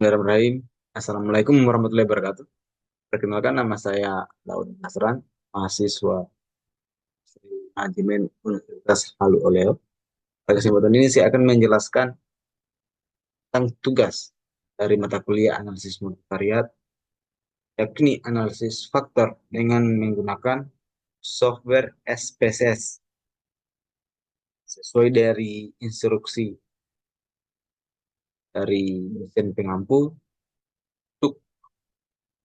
Bismillahirrahmanirrahim. Assalamualaikum warahmatullahi wabarakatuh. Perkenalkan, nama saya Laud Nasran, mahasiswa Manajemen Universitas Halu Oleo. Pada kesempatan ini saya akan menjelaskan tentang tugas dari mata kuliah analisis multivariat, yakni analisis faktor dengan menggunakan software SPSS sesuai dari instruksi dari dosen pengampu. Untuk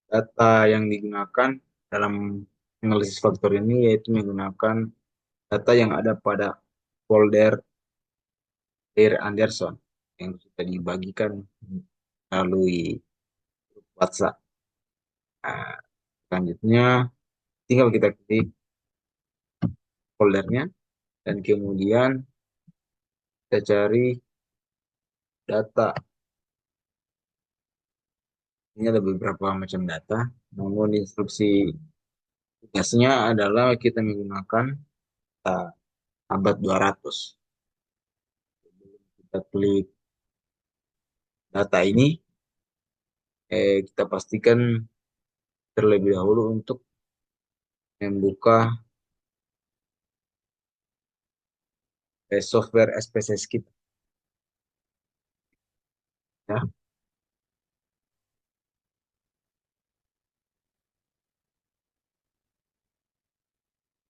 data yang digunakan dalam analisis faktor ini yaitu menggunakan data yang ada pada folder Dear Anderson yang sudah dibagikan melalui WhatsApp. Nah, selanjutnya tinggal kita klik foldernya dan kemudian kita cari data. Ini ada beberapa macam data, namun instruksi tugasnya adalah kita menggunakan uh, abad 200. Kita klik data ini, kita pastikan terlebih dahulu untuk membuka software SPSS kita. Ya.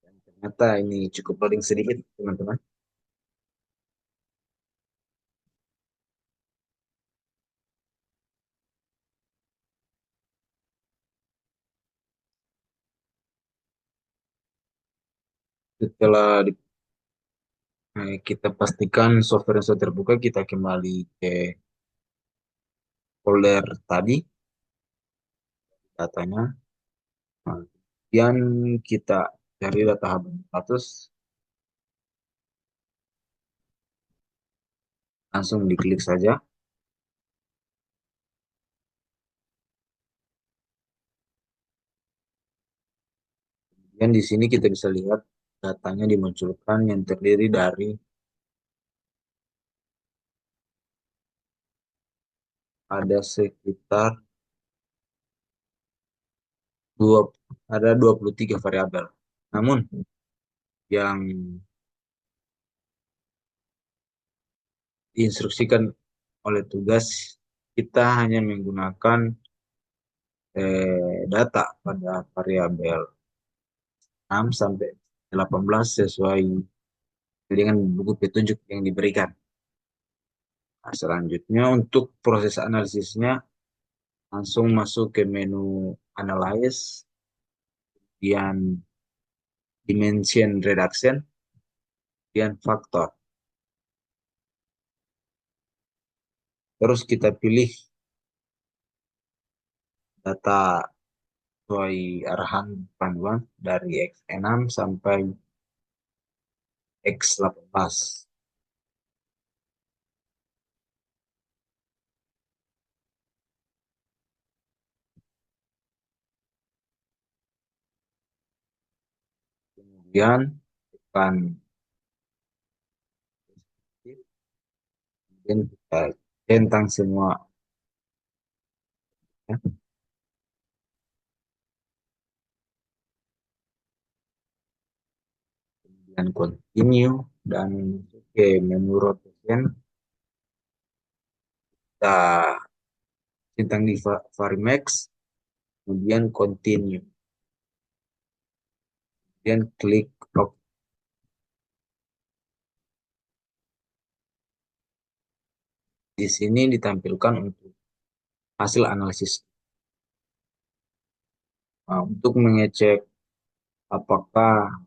Dan ternyata ini cukup loading sedikit, teman-teman. Setelah kita pastikan software yang sudah terbuka, kita kembali ke folder tadi, datanya. Nah, kemudian kita cari data hub status, langsung diklik saja. Dan di sini kita bisa lihat datanya dimunculkan yang terdiri dari ada sekitar 2, ada 23 variabel. Namun yang diinstruksikan oleh tugas kita hanya menggunakan data pada variabel 6 sampai 18 sesuai dengan buku petunjuk yang diberikan. Nah, selanjutnya untuk proses analisisnya langsung masuk ke menu Analyze, kemudian Dimension Reduction, kemudian Faktor. Terus kita pilih data sesuai arahan panduan dari X6 sampai X18. Kemudian tekan kemudian kita centang semua, ya. Kemudian continue dan ke menu rotation, kita centang di Varimax, kemudian continue, kemudian klik OK. Di sini ditampilkan untuk hasil analisis. Nah, untuk mengecek apakah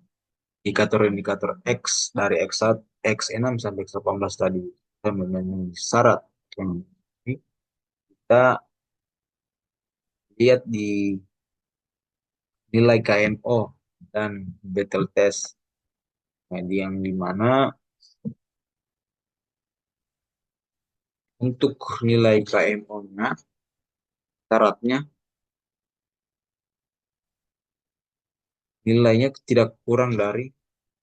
indikator-indikator X dari X1, X6 sampai X18 tadi kita memenuhi syarat yang kita lihat di nilai KMO dan battle test. Nah, yang dimana untuk nilai KMO-nya syaratnya nilainya tidak kurang dari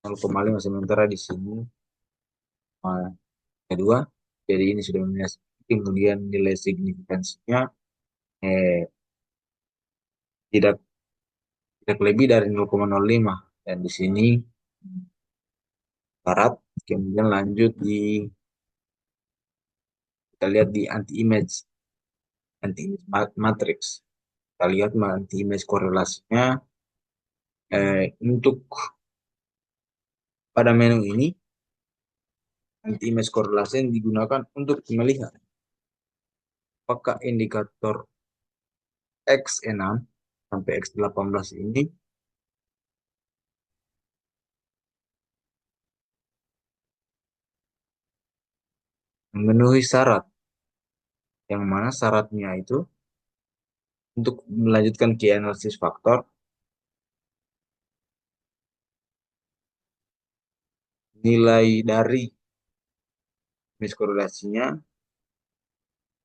0,5, sementara di sini kedua, jadi ini sudah minus. kemudian nilai signifikansinya tidak tidak lebih dari 0,05, dan di sini syarat. Kemudian lanjut kita lihat di anti-image matrix. Kita lihat anti-image korelasinya. Untuk pada menu ini, anti-image korelasi yang digunakan untuk melihat apakah indikator X6 sampai X18 ini memenuhi syarat, yang mana syaratnya itu untuk melanjutkan ke analisis faktor, nilai dari image korelasinya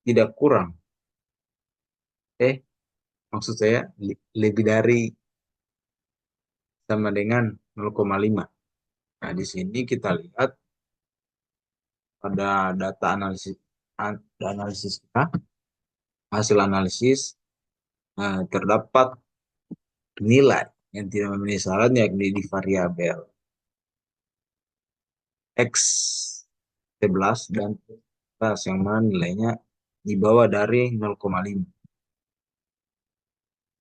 tidak kurang, maksud saya lebih dari sama dengan 0,5. Nah, di sini kita lihat pada data analisis kita, hasil analisis, terdapat nilai yang tidak memenuhi syarat, yakni di variabel X11 dan X11, yang mana nilainya di bawah dari 0,5.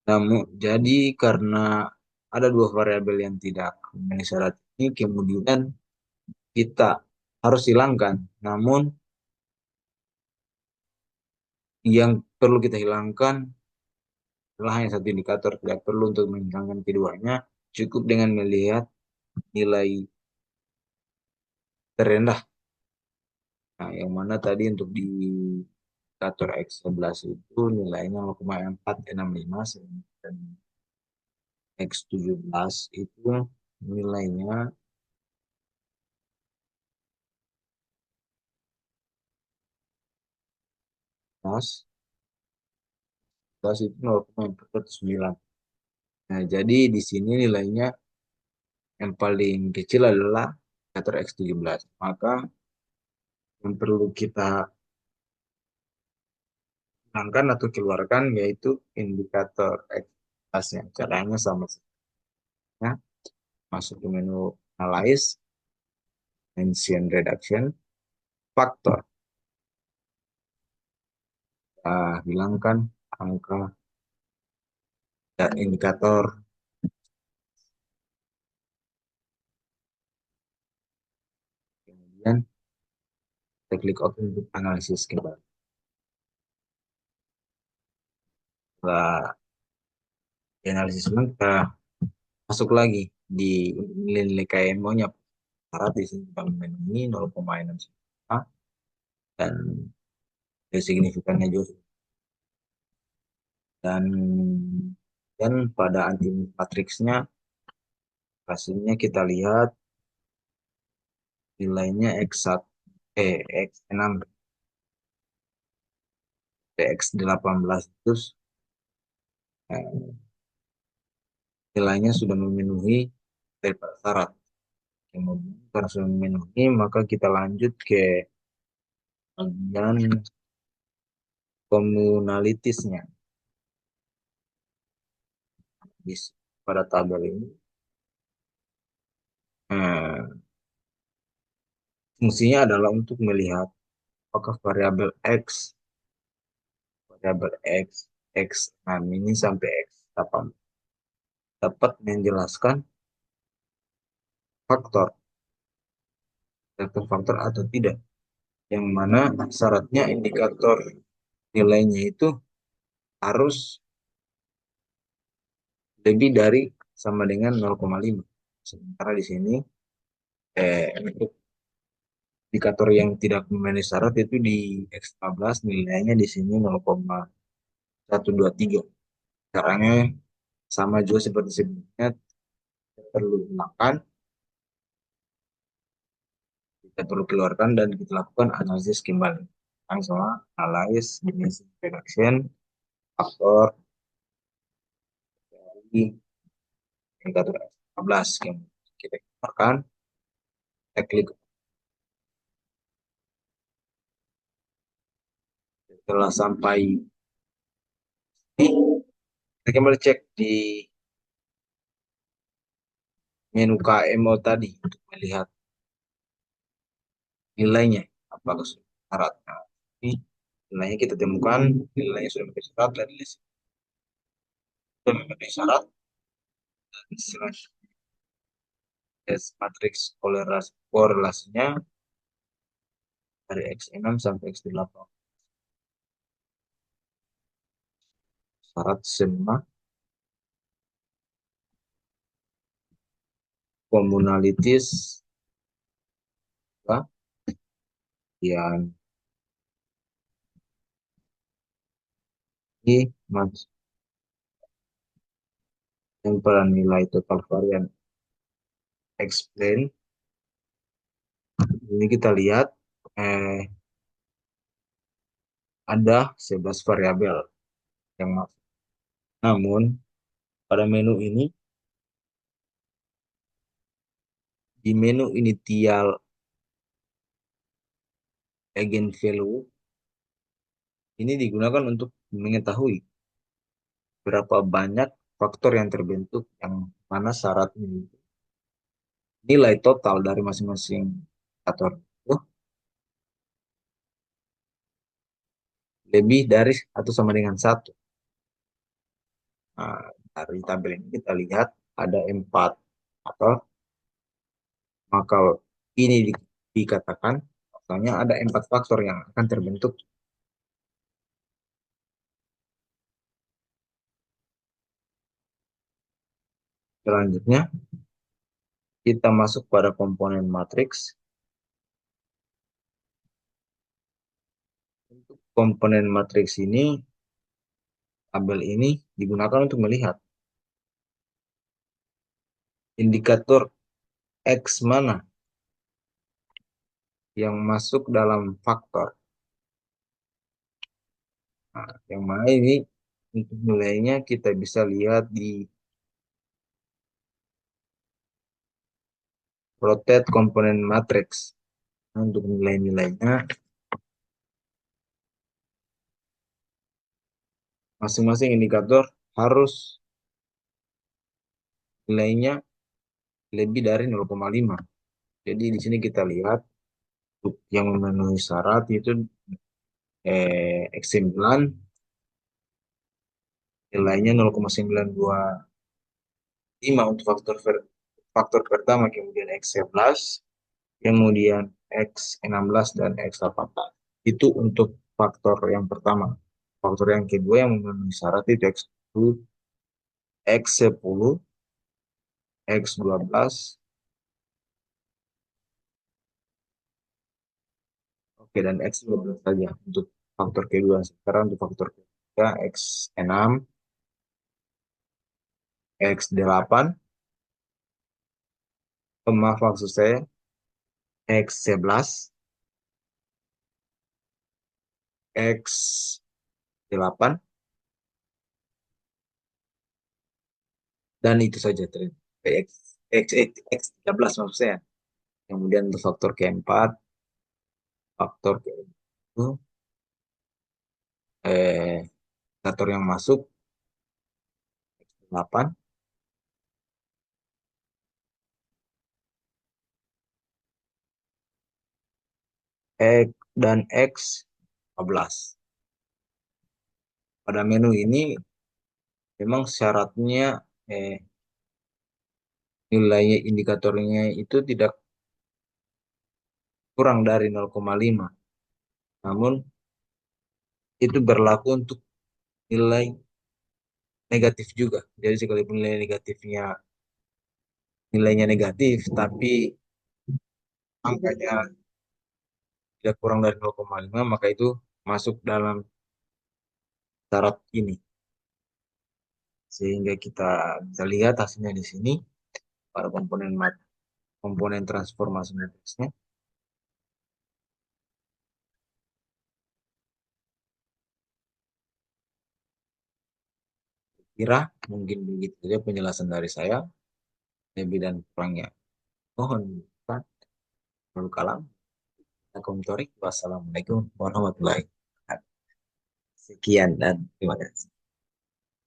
Namun, jadi karena ada dua variabel yang tidak memenuhi syarat ini, kemudian kita harus hilangkan. Namun, yang perlu kita hilangkan adalah hanya satu indikator, tidak perlu untuk menghilangkan keduanya. Cukup dengan melihat nilai terendah. Nah, yang mana tadi untuk di indikator X11 itu nilainya 0,465, dan X17 itu nilainya 11 itu 0,49. Nah, jadi di sini nilainya yang paling kecil adalah indikator X17. Maka yang perlu kita hilangkan atau keluarkan yaitu indikator X yang caranya sama saja. Masuk ke menu Analyze, Ancient Reduction, Factor. Kita hilangkan angka dan indikator. Kemudian kita klik OK untuk analisis kembali. Setelah analisis kita masuk lagi di nilai KMO-nya. Syarat di sini kita memenuhi 0,6 dan signifikannya juga. Dan pada anti matriksnya hasilnya kita lihat nilainya X1 X6 X18 itu nilainya sudah memenuhi syarat. Kemudian karena sudah memenuhi, maka kita lanjut ke bagian komunalitisnya. Pada tabel ini fungsinya adalah untuk melihat apakah variabel X6 ini sampai X8 dapat menjelaskan faktor atau tidak, yang mana syaratnya indikator nilainya itu harus lebih dari sama dengan 0,5. Sementara di sini untuk indikator yang tidak memenuhi syarat itu di X15 nilainya di sini 0,123. Caranya sama juga seperti sebelumnya, perlu makan, kita perlu keluarkan dan kita lakukan analisis kembali. Langsung analyze dimension reduction faktor dari indikator 15 yang kita keluarkan. Kita klik Setelah sampai ini, kita kembali cek di menu KMO tadi untuk melihat nilainya apakah sudah syarat. Nah, ini nilainya kita temukan, nilainya sudah memenuhi syarat, dan nilai sudah memenuhi syarat, dan slash S matriks korelasinya dari X6 sampai X8. Syarat semua komunalitis apa, yang I mas yang pada nilai total varian explain. Ini kita lihat ada 11 variabel yang masuk. Namun pada menu ini, di menu initial eigenvalue, ini digunakan untuk mengetahui berapa banyak faktor yang terbentuk, yang mana syaratnya nilai total dari masing-masing faktor itu lebih dari atau sama dengan satu. Nah, dari tabel ini kita lihat ada 4 faktor, maka ini dikatakan misalnya ada 4 faktor yang akan terbentuk. Selanjutnya kita masuk pada komponen matriks. Untuk komponen matriks ini, tabel ini digunakan untuk melihat indikator X mana yang masuk dalam faktor. Nah, yang mana ini untuk nilainya kita bisa lihat di rotate komponen matriks. Nah, untuk nilai-nilainya masing-masing indikator harus nilainya lebih dari 0,5. Jadi di sini kita lihat yang memenuhi syarat itu X9 nilainya 0,925 untuk faktor pertama, kemudian X11, kemudian X16 dan X18. Itu untuk faktor yang pertama. Faktor yang kedua yang memenuhi syarat itu X10, X10, X12. Oke, dan X12 saja untuk faktor kedua. Sekarang untuk faktor ketiga X6, X8, maaf maksud saya X11, X8, dan itu saja terus. X13 maksud saya. Kemudian untuk faktor keempat, faktor itu faktor yang masuk X8, X dan X15. Pada menu ini memang syaratnya nilainya indikatornya itu tidak kurang dari 0,5. Namun itu berlaku untuk nilai negatif juga. Jadi sekalipun nilainya negatif, tapi angkanya tidak kurang dari 0,5, maka itu masuk dalam syarat ini. Sehingga kita bisa lihat hasilnya di sini pada komponen transformasi matriksnya. Kira mungkin begitu saja penjelasan dari saya. Lebih dan kurangnya mohon maaf. Lalu kalam. Assalamualaikum warahmatullahi wabarakatuh. Sekian dan terima kasih.